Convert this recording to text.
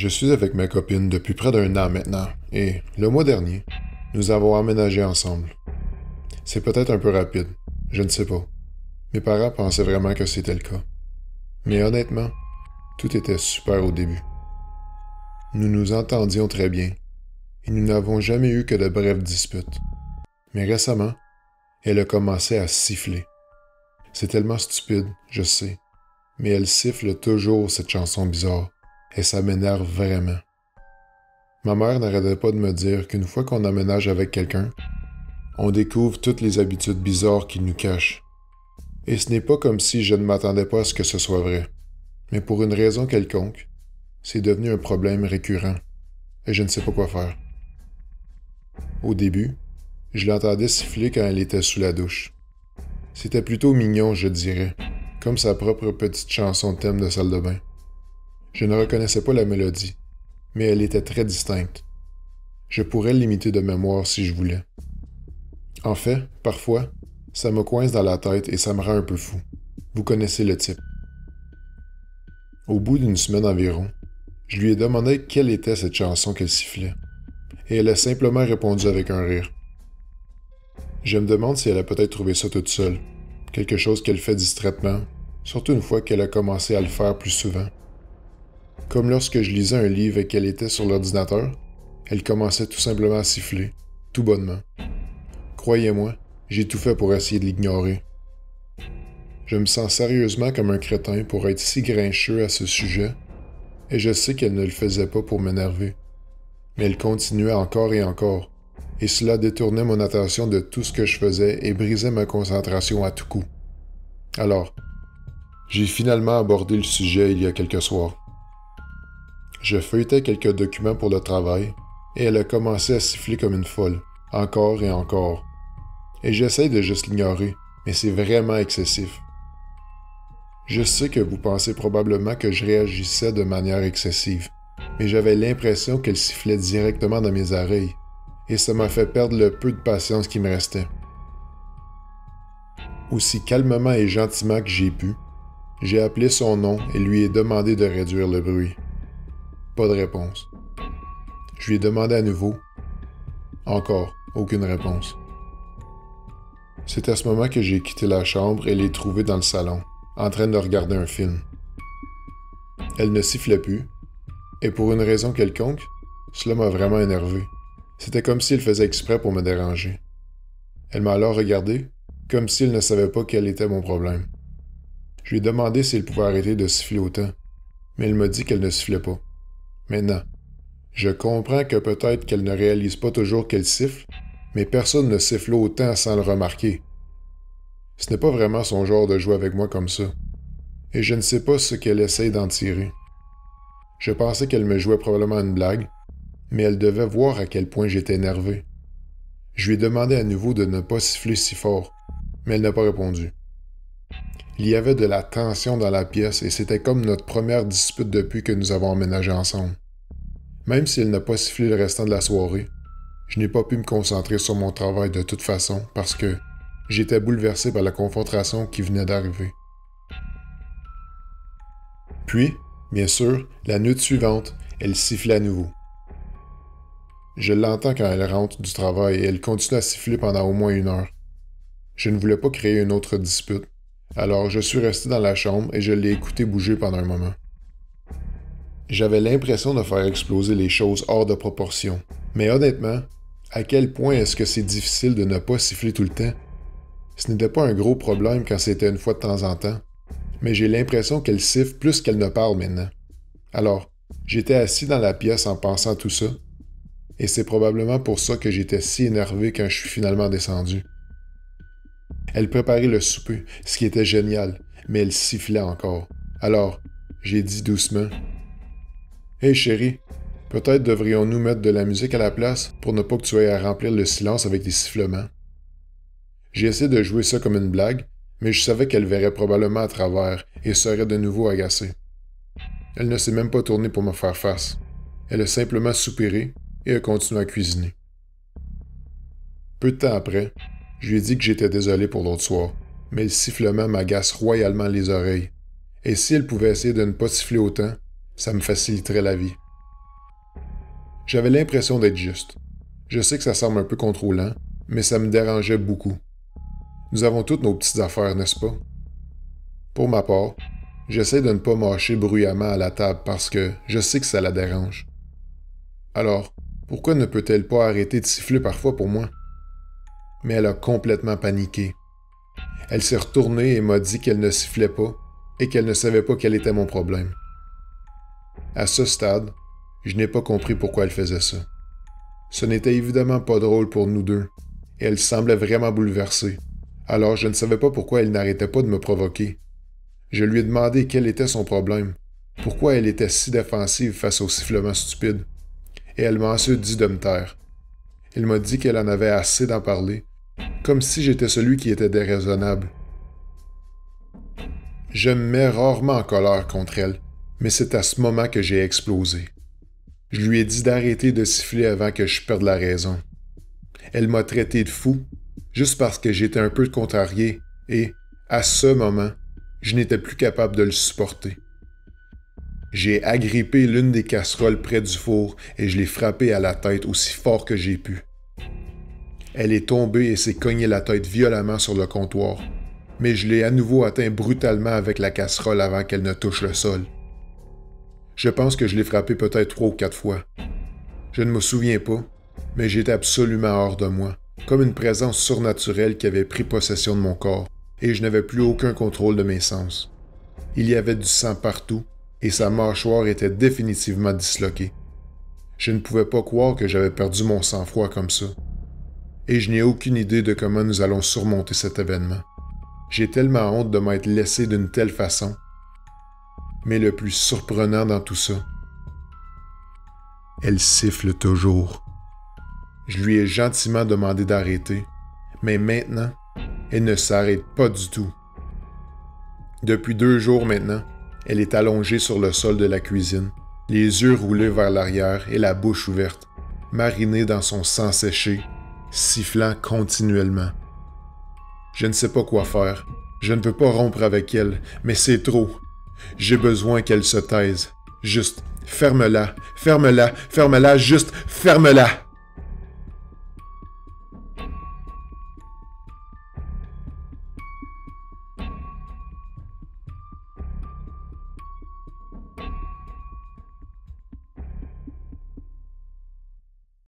Je suis avec ma copine depuis près d'un an maintenant, et le mois dernier, nous avons emménagé ensemble. C'est peut-être un peu rapide, je ne sais pas. Mes parents pensaient vraiment que c'était le cas. Mais honnêtement, tout était super au début. Nous nous entendions très bien, et nous n'avons jamais eu que de brèves disputes. Mais récemment, elle a commencé à siffler. C'est tellement stupide, je sais, mais elle siffle toujours cette chanson bizarre, et ça m'énerve vraiment. Ma mère n'arrêtait pas de me dire qu'une fois qu'on emménage avec quelqu'un, on découvre toutes les habitudes bizarres qu'il nous cache. Et ce n'est pas comme si je ne m'attendais pas à ce que ce soit vrai, mais pour une raison quelconque, c'est devenu un problème récurrent, et je ne sais pas quoi faire. Au début, je l'entendais siffler quand elle était sous la douche. C'était plutôt mignon, je dirais, comme sa propre petite chanson de thème de salle de bain. Je ne reconnaissais pas la mélodie, mais elle était très distincte. Je pourrais l'imiter de mémoire si je voulais. En fait, parfois, ça me coince dans la tête et ça me rend un peu fou. Vous connaissez le type. Au bout d'une semaine environ, je lui ai demandé quelle était cette chanson qu'elle sifflait, et elle a simplement répondu avec un rire. Je me demande si elle a peut-être trouvé ça toute seule, quelque chose qu'elle fait distraitement, surtout une fois qu'elle a commencé à le faire plus souvent. Comme lorsque je lisais un livre et qu'elle était sur l'ordinateur, elle commençait tout simplement à siffler, tout bonnement. Croyez-moi, j'ai tout fait pour essayer de l'ignorer. Je me sens sérieusement comme un crétin pour être si grincheux à ce sujet, et je sais qu'elle ne le faisait pas pour m'énerver. Mais elle continuait encore et encore, et cela détournait mon attention de tout ce que je faisais et brisait ma concentration à tout coup. Alors, j'ai finalement abordé le sujet il y a quelques soirs. Je feuilletais quelques documents pour le travail, et elle a commencé à siffler comme une folle, encore et encore. Et j'essaie de juste l'ignorer, mais c'est vraiment excessif. Je sais que vous pensez probablement que je réagissais de manière excessive, mais j'avais l'impression qu'elle sifflait directement dans mes oreilles, et ça m'a fait perdre le peu de patience qui me restait. Aussi calmement et gentiment que j'ai pu, j'ai appelé son nom et lui ai demandé de réduire le bruit. Pas de réponse. Je lui ai demandé à nouveau. Encore, aucune réponse. C'est à ce moment que j'ai quitté la chambre et l'ai trouvée dans le salon, en train de regarder un film. Elle ne sifflait plus, et pour une raison quelconque, cela m'a vraiment énervé. C'était comme si elle faisait exprès pour me déranger. Elle m'a alors regardé, comme si elle ne savait pas quel était mon problème. Je lui ai demandé si elle pouvait arrêter de siffler autant, mais elle m'a dit qu'elle ne sifflait pas. Maintenant, je comprends que peut-être qu'elle ne réalise pas toujours qu'elle siffle, mais personne ne siffle autant sans le remarquer. Ce n'est pas vraiment son genre de jouer avec moi comme ça, et je ne sais pas ce qu'elle essaye d'en tirer. Je pensais qu'elle me jouait probablement une blague, mais elle devait voir à quel point j'étais énervé. Je lui ai demandé à nouveau de ne pas siffler si fort, mais elle n'a pas répondu. Il y avait de la tension dans la pièce et c'était comme notre première dispute depuis que nous avons emménagé ensemble. Même si elle n'a pas sifflé le restant de la soirée, je n'ai pas pu me concentrer sur mon travail de toute façon parce que j'étais bouleversé par la confrontation qui venait d'arriver. Puis, bien sûr, la nuit suivante, elle sifflait à nouveau. Je l'entends quand elle rentre du travail et elle continue à siffler pendant au moins 1 heure. Je ne voulais pas créer une autre dispute, alors je suis resté dans la chambre et je l'ai écouté bouger pendant un moment. J'avais l'impression de faire exploser les choses hors de proportion, mais honnêtement, à quel point est-ce que c'est difficile de ne pas siffler tout le temps? Ce n'était pas un gros problème quand c'était une fois de temps en temps, mais j'ai l'impression qu'elle siffle plus qu'elle ne parle maintenant. Alors, j'étais assis dans la pièce en pensant à tout ça, et c'est probablement pour ça que j'étais si énervé quand je suis finalement descendu. Elle préparait le souper, ce qui était génial, mais elle sifflait encore. Alors, j'ai dit doucement « Hey chérie, peut-être devrions-nous mettre de la musique à la place pour ne pas que tu aies à remplir le silence avec des sifflements. » J'ai essayé de jouer ça comme une blague, mais je savais qu'elle verrait probablement à travers et serait de nouveau agacée. Elle ne s'est même pas tournée pour me faire face. Elle a simplement soupiré et a continué à cuisiner. Peu de temps après, je lui ai dit que j'étais désolé pour l'autre soir, mais le sifflement m'agace royalement les oreilles. Et si elle pouvait essayer de ne pas siffler autant, ça me faciliterait la vie. J'avais l'impression d'être juste. Je sais que ça semble un peu contrôlant, mais ça me dérangeait beaucoup. Nous avons toutes nos petites affaires, n'est-ce pas? Pour ma part, j'essaie de ne pas mâcher bruyamment à la table parce que je sais que ça la dérange. Alors, pourquoi ne peut-elle pas arrêter de siffler parfois pour moi? Mais elle a complètement paniqué. Elle s'est retournée et m'a dit qu'elle ne sifflait pas et qu'elle ne savait pas quel était mon problème. À ce stade, je n'ai pas compris pourquoi elle faisait ça. Ce n'était évidemment pas drôle pour nous deux, et elle semblait vraiment bouleversée. Alors je ne savais pas pourquoi elle n'arrêtait pas de me provoquer. Je lui ai demandé quel était son problème, pourquoi elle était si défensive face aux sifflements stupides, et elle m'a ensuite dit de me taire. Elle m'a dit qu'elle en avait assez d'en parler, comme si j'étais celui qui était déraisonnable. Je me mets rarement en colère contre elle, mais c'est à ce moment que j'ai explosé. Je lui ai dit d'arrêter de siffler avant que je perde la raison. Elle m'a traité de fou, juste parce que j'étais un peu contrarié, et, à ce moment, je n'étais plus capable de le supporter. J'ai agrippé l'une des casseroles près du four et je l'ai frappée à la tête aussi fort que j'ai pu. Elle est tombée et s'est cognée la tête violemment sur le comptoir, mais je l'ai à nouveau atteint brutalement avec la casserole avant qu'elle ne touche le sol. Je pense que je l'ai frappée peut-être 3 ou 4 fois. Je ne me souviens pas, mais j'étais absolument hors de moi, comme une présence surnaturelle qui avait pris possession de mon corps, et je n'avais plus aucun contrôle de mes sens. Il y avait du sang partout, et sa mâchoire était définitivement disloquée. Je ne pouvais pas croire que j'avais perdu mon sang-froid comme ça. Et je n'ai aucune idée de comment nous allons surmonter cet événement. J'ai tellement honte de m'être laissé d'une telle façon. Mais le plus surprenant dans tout ça, elle siffle toujours. Je lui ai gentiment demandé d'arrêter, mais maintenant, elle ne s'arrête pas du tout. Depuis 2 jours maintenant, elle est allongée sur le sol de la cuisine, les yeux roulés vers l'arrière et la bouche ouverte, marinée dans son sang séché, sifflant continuellement. Je ne sais pas quoi faire. Je ne veux pas rompre avec elle, mais c'est trop. J'ai besoin qu'elle se taise. Juste, ferme-la, ferme-la, ferme-la, juste, ferme-la!